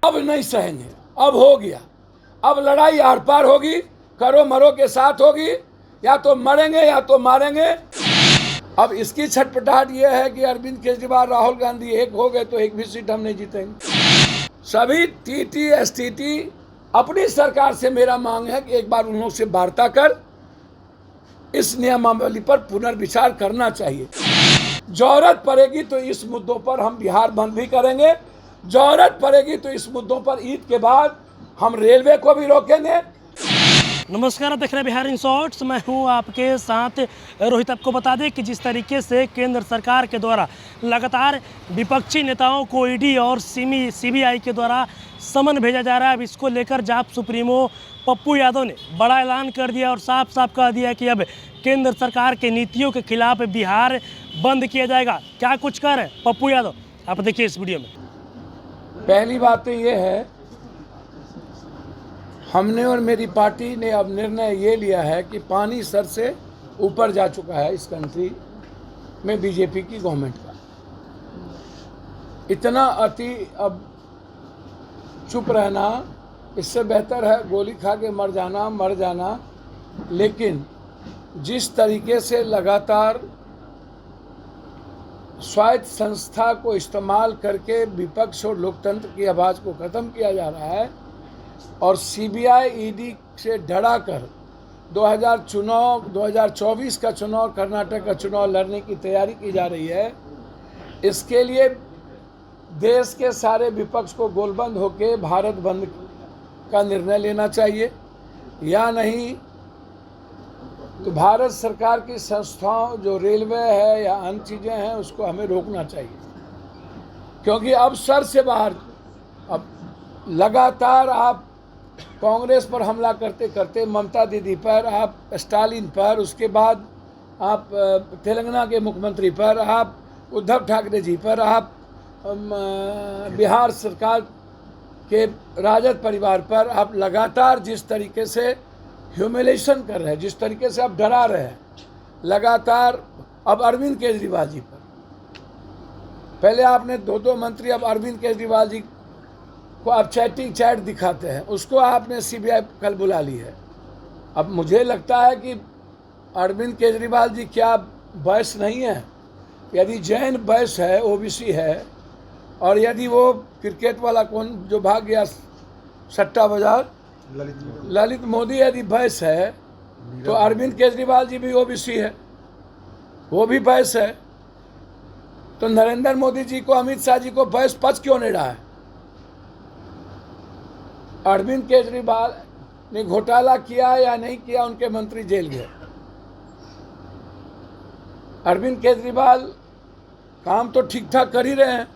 अब नहीं सहेंगे, अब हो गया। अब लड़ाई आर पार होगी, करो मरो के साथ होगी, या तो मरेंगे या तो मारेंगे। अब इसकी छटपटाहट यह है कि अरविंद केजरीवाल राहुल गांधी एक हो गए तो एक भी सीट हम नहीं जीतेंगे। सभी टीटी एसटीटी अपनी सरकार से मेरा मांग है कि एक बार उन लोगों से वार्ता कर इस नियमावली पर पुनर्विचार करना चाहिए। जरूरत पड़ेगी तो इस मुद्दों पर हम बिहार बंद भी करेंगे, जरूरत पड़ेगी तो इस मुद्दों पर ईद के बाद हम रेलवे को भी रोकेंगे। नमस्कार, आप देख रहे हैं बिहार इन शॉर्ट्स। मैं हूं आपके साथ रोहित। आपको बता दें कि जिस तरीके से केंद्र सरकार के द्वारा लगातार विपक्षी नेताओं को ईडी और सीबीआई के द्वारा समन भेजा जा रहा है, अब इसको लेकर जाप सुप्रीमो पप्पू यादव ने बड़ा ऐलान कर दिया और साफ साफ कह दिया कि अब केंद्र सरकार के नीतियों के खिलाफ बिहार बंद किया जाएगा। क्या कुछ कह रहे हैं पप्पू यादव, आप देखिए इस वीडियो में। पहली बात तो ये है, हमने और मेरी पार्टी ने अब निर्णय ये लिया है कि पानी सर से ऊपर जा चुका है इस कंट्री में बीजेपी की गवर्नमेंट का। इतना अति अब चुप रहना, इससे बेहतर है गोली खा के मर जाना। लेकिन जिस तरीके से लगातार स्वायत्त संस्था को इस्तेमाल करके विपक्ष और लोकतंत्र की आवाज़ को ख़त्म किया जा रहा है और सीबीआई ईडी से डरा कर 2024 का चुनाव, कर्नाटक का चुनाव लड़ने की तैयारी की जा रही है। इसके लिए देश के सारे विपक्ष को गोलबंद होकर भारत बंद का निर्णय लेना चाहिए, या नहीं तो भारत सरकार की संस्थाओं जो रेलवे है या अन्य चीज़ें हैं उसको हमें रोकना चाहिए। क्योंकि अब सर से बाहर, अब लगातार आप कांग्रेस पर हमला करते करते ममता दीदी पर, आप स्टालिन पर, उसके बाद आप तेलंगाना के मुख्यमंत्री पर, आप उद्धव ठाकरे जी पर, आप बिहार सरकार के राजद परिवार पर आप लगातार जिस तरीके से ह्यूमिलेशन कर रहे हैं, जिस तरीके से आप डरा रहे हैं लगातार। अब अरविंद केजरीवाल जी पर, पहले आपने दो मंत्री, अब अरविंद केजरीवाल जी को आप चैट दिखाते हैं, उसको आपने सीबीआई कल बुला ली है। अब मुझे लगता है कि अरविंद केजरीवाल जी क्या वैश्य नहीं है? यदि जैन वैश्य है, ओबीसी है, और यदि वो क्रिकेट वाला कौन जो भाग गया सट्टा बाजार, ललित मोदी यदि वैश्य है तो अरविंद केजरीवाल जी भी ओबीसी है, वो भी वैश्य है। तो नरेंद्र मोदी जी को, अमित शाह जी को वैश्य पद क्यों नहीं रहा है? अरविंद केजरीवाल ने घोटाला किया या नहीं किया, उनके मंत्री जेल गए। अरविंद केजरीवाल काम तो ठीक ठाक कर ही रहे हैं।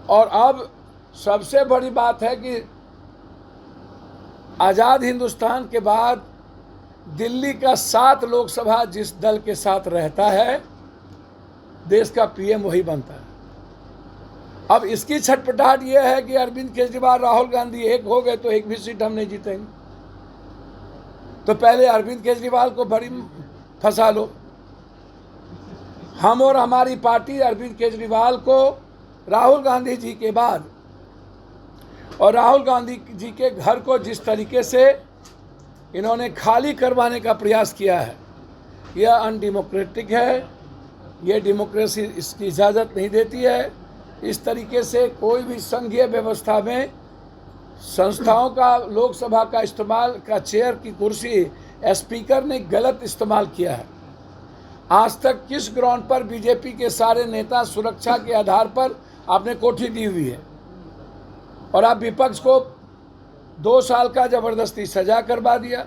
और अब सबसे बड़ी बात है कि आज़ाद हिंदुस्तान के बाद दिल्ली का 7 लोकसभा जिस दल के साथ रहता है, देश का पीएम वही बनता है। अब इसकी छटपटाहट यह है कि अरविंद केजरीवाल राहुल गांधी एक हो गए तो एक भी सीट हम नहीं जीतेंगे। तो पहले अरविंद केजरीवाल को बड़ी फंसा लो। हम और हमारी पार्टी अरविंद केजरीवाल को राहुल गांधी जी के बाद, और राहुल गांधी जी के घर को जिस तरीके से इन्होंने खाली करवाने का प्रयास किया है, यह अनडेमोक्रेटिक है, यह डेमोक्रेसी इसकी इजाज़त नहीं देती है। इस तरीके से कोई भी संघीय व्यवस्था में संस्थाओं का, लोकसभा का इस्तेमाल का, चेयर की कुर्सी स्पीकर ने गलत इस्तेमाल किया है। आज तक किस ग्राउंड पर बीजेपी के सारे नेता सुरक्षा के आधार पर आपने कोठी दी हुई है, और आप विपक्ष को 2 साल का ज़बरदस्ती सजा करवा दिया,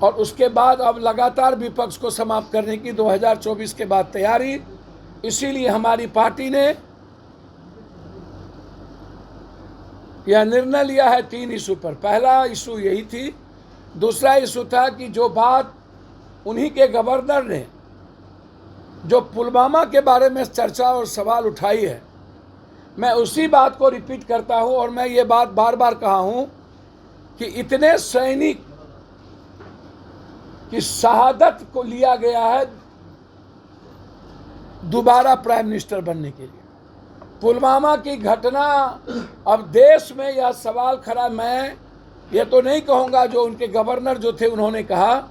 और उसके बाद अब लगातार विपक्ष को समाप्त करने की 2024 के बाद तैयारी। इसीलिए हमारी पार्टी ने यह निर्णय लिया है 3 इशू पर। पहला इशू यही थी। दूसरा इशू था कि जो बात उन्हीं के गवर्नर ने जो पुलवामा के बारे में चर्चा और सवाल उठाई है, मैं उसी बात को रिपीट करता हूं। और मैं ये बात बार बार कहा हूं कि इतने सैनिक की शहादत को लिया गया है दोबारा प्राइम मिनिस्टर बनने के लिए। पुलवामा की घटना, अब देश में यह सवाल खड़ा, मैं ये तो नहीं कहूँगा जो उनके गवर्नर जो थे उन्होंने कहा,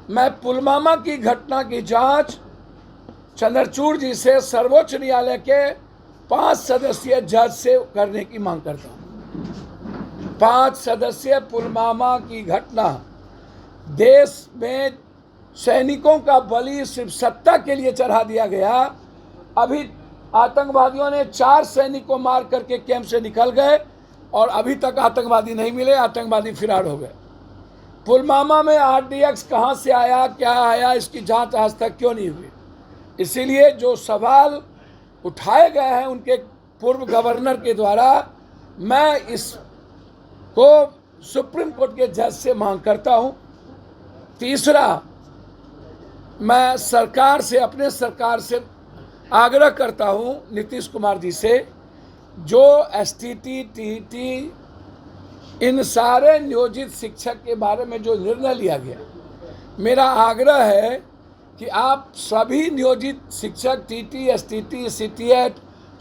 मैं पुलवामा की घटना की जांच चंद्रचूड़ जी से सर्वोच्च न्यायालय के 5 सदस्यीय जज से करने की मांग करता हूँ। 5 सदस्यीय पुलवामा की घटना, देश में सैनिकों का बलि सिर्फ सत्ता के लिए चढ़ा दिया गया। अभी आतंकवादियों ने 4 सैनिक को मार करके कैंप से निकल गए और अभी तक आतंकवादी नहीं मिले, आतंकवादी फिरार हो गए। पुलवामा में RDX कहाँ से आया, क्या आया, इसकी जांच आज तक क्यों नहीं हुई? इसीलिए जो सवाल उठाए गए हैं उनके पूर्व गवर्नर के द्वारा, मैं इसको सुप्रीम कोर्ट के जज से मांग करता हूँ। तीसरा, मैं सरकार से, अपने सरकार से आग्रह करता हूँ, नीतीश कुमार जी से, जो STT, TET, इन सारे नियोजित शिक्षक के बारे में जो निर्णय लिया गया, मेरा आग्रह है कि आप सभी नियोजित शिक्षक TT, STT, CTET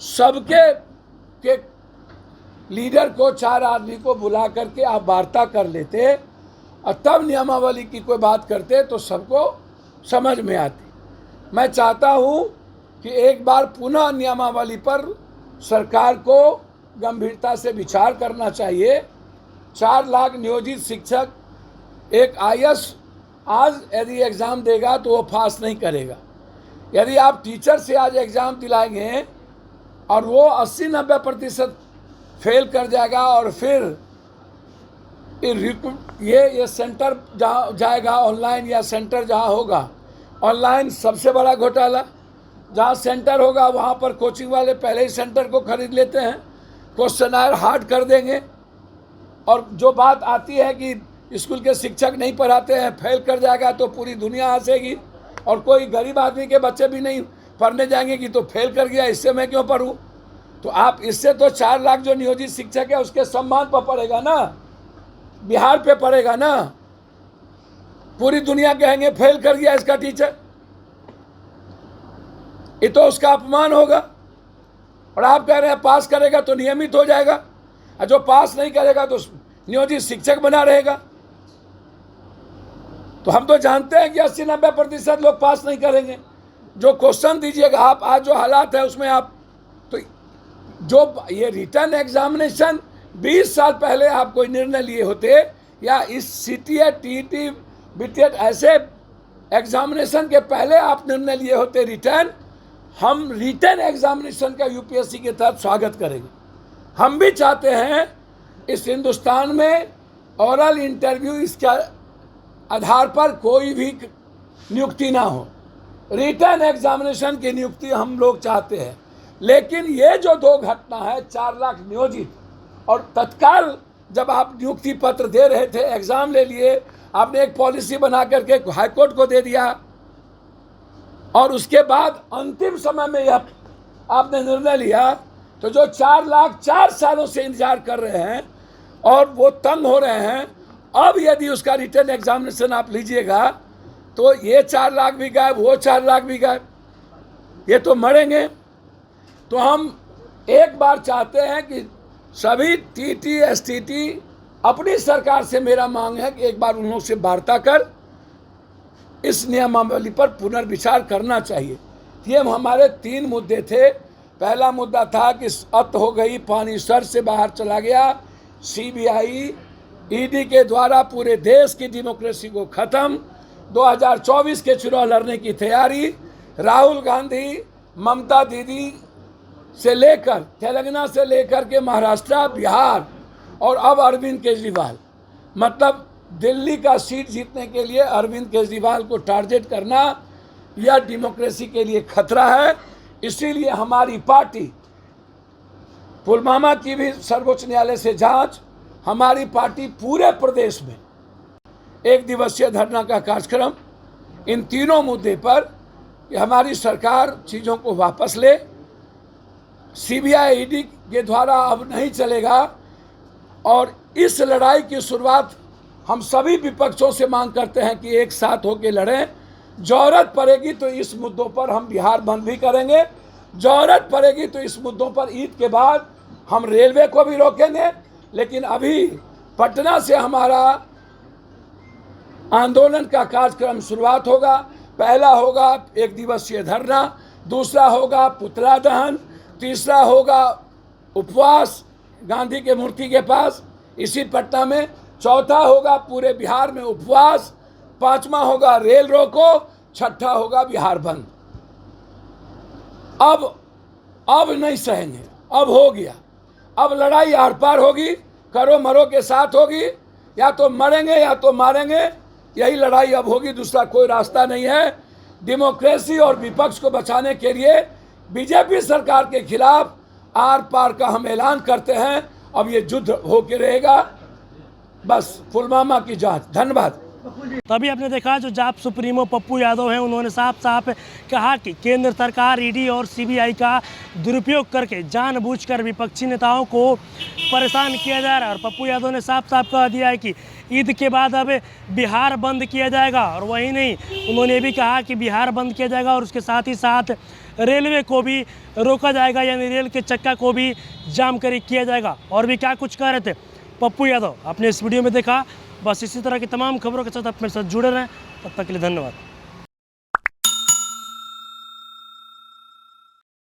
सबके के लीडर को, 4 आदमी को बुला करके आप वार्ता कर लेते और तब नियमावली की कोई बात करते तो सबको समझ में आती। मैं चाहता हूँ कि एक बार पुनः नियमावली पर सरकार को गंभीरता से विचार करना चाहिए। 4 लाख नियोजित शिक्षक, एक IAS आज यदि एग्ज़ाम देगा तो वो पास नहीं करेगा। यदि आप टीचर से आज एग्ज़ाम दिलाएंगे और वो 80-90% फेल कर जाएगा और फिर ये सेंटर जहाँ जाएगा ऑनलाइन, या सेंटर जहाँ होगा ऑनलाइन, सबसे बड़ा घोटाला। जहाँ सेंटर होगा वहाँ पर कोचिंग वाले पहले ही सेंटर को खरीद लेते हैं, क्वेश्चनायर हार्ड कर देंगे, और जो बात आती है कि स्कूल के शिक्षक नहीं पढ़ाते हैं, फेल कर जाएगा तो पूरी दुनिया हंसेगी, और कोई गरीब आदमी के बच्चे भी नहीं पढ़ने जाएंगे कि तो फेल कर गया, इससे मैं क्यों पढ़ूँ। तो आप इससे तो 4 लाख जो नियोजित शिक्षक है उसके सम्मान पर पड़ेगा ना, बिहार पे पड़ेगा ना। पूरी दुनिया कहेंगे फेल कर गया इसका टीचर, ये तो उसका अपमान होगा। और आप कह रहे हैं पास करेगा तो नियमित हो जाएगा, और जो पास नहीं करेगा तो नियोजित शिक्षक बना रहेगा। तो हम तो जानते हैं कि 80-90% लोग पास नहीं करेंगे। जो क्वेश्चन दीजिएगा आप, आज जो हालात है उसमें आप, तो जो ये रिटर्न एग्जामिनेशन 20 साल पहले आप कोई निर्णय लिए होते, या इस CTET, TET, BTET ऐसे एग्जामिनेशन के पहले आप निर्णय लिए होते रिटर्न, हम रिटर्न एग्जामिनेशन का UPSC के तहत स्वागत करेंगे। हम भी चाहते हैं इस हिंदुस्तान में ओरल इंटरव्यू, इसके आधार पर कोई भी नियुक्ति ना हो, रिटर्न एग्जामिनेशन की नियुक्ति हम लोग चाहते हैं। लेकिन ये जो 2 घटना है, 4 लाख नियोजित, और तत्काल जब आप नियुक्ति पत्र दे रहे थे, एग्ज़ाम ले लिए, आपने एक पॉलिसी बना करके हाईकोर्ट को दे दिया, और उसके बाद अंतिम समय में यह आपने निर्णय लिया, तो जो 4 लाख 4 सालों से इंतजार कर रहे हैं और वो तंग हो रहे हैं, अब यदि उसका रिटर्न एग्जामिनेशन आप लीजिएगा तो ये 4 लाख भी गायब, वो 4 लाख भी गायब, ये तो मरेंगे। तो हम एक बार चाहते हैं कि सभी TT, STT अपनी सरकार से, मेरा मांग है कि एक बार उन लोग से वार्ता कर इस नियमावली पर पुनर्विचार करना चाहिए। ये हमारे 3 मुद्दे थे। पहला मुद्दा था कि अत हो गई, पानी सर से बाहर चला गया, CBI, ED के द्वारा पूरे देश की डेमोक्रेसी को ख़त्म, 2024 के चुनाव लड़ने की तैयारी, राहुल गांधी, ममता दीदी से लेकर तेलंगाना से लेकर के महाराष्ट्र, बिहार, और अब अरविंद केजरीवाल, मतलब दिल्ली का सीट जीतने के लिए अरविंद केजरीवाल को टारगेट करना, यह डेमोक्रेसी के लिए खतरा है। इसीलिए हमारी पार्टी, पुलवामा की भी सर्वोच्च न्यायालय से जांच, हमारी पार्टी पूरे प्रदेश में 1 दिवसीय धरना का कार्यक्रम इन तीनों मुद्दे पर कि हमारी सरकार चीज़ों को वापस ले, CBI, ED के द्वारा अब नहीं चलेगा, और इस लड़ाई की शुरुआत हम सभी विपक्षों से मांग करते हैं कि एक साथ होकर लड़ें। जरूरत पड़ेगी तो इस मुद्दों पर हम बिहार बंद भी करेंगे, जरूरत पड़ेगी तो इस मुद्दों पर ईद के बाद हम रेलवे को भी रोकेंगे, लेकिन अभी पटना से हमारा आंदोलन का कार्यक्रम शुरुआत होगा। पहला होगा 1 दिवसीय धरना, दूसरा होगा पुतला दहन, तीसरा होगा उपवास गांधी के मूर्ति के पास इसी पटना में, चौथा होगा पूरे बिहार में उपवास, पांचवा होगा रेल रोको, छठा होगा बिहार बंद। अब नहीं सहेंगे, अब हो गया। अब लड़ाई आर पार होगी, करो मरो के साथ होगी, या तो मरेंगे या तो मारेंगे, यही लड़ाई अब होगी, दूसरा कोई रास्ता नहीं है। डेमोक्रेसी और विपक्ष को बचाने के लिए बीजेपी सरकार के खिलाफ आर पार का हम ऐलान करते हैं। अब ये युद्ध होके रहेगा, बस पुलवामा की जांच। धन्यवाद। तभी आपने देखा जो जाप सुप्रीमो पप्पू यादव हैं, उन्होंने साफ साफ कहा कि केंद्र सरकार ईडी और सीबीआई का दुरुपयोग करके जानबूझकर विपक्षी नेताओं को परेशान किया जा रहा है। और पप्पू यादव ने साफ साफ कह दिया है कि ईद के बाद अब बिहार बंद किया जाएगा। और वही नहीं, उन्होंने ये भी कहा कि बिहार बंद किया जाएगा और उसके साथ ही साथ रेलवे को भी रोका जाएगा, यानी रेल के चक्का को भी जाम किया जाएगा। और भी क्या कुछ कह रहे थे पप्पू यादव आपने इस वीडियो में देखा। बस इसी तरह की तमाम खबरों के साथ आप मेरे साथ जुड़े रहें। तब तक के लिए धन्यवाद।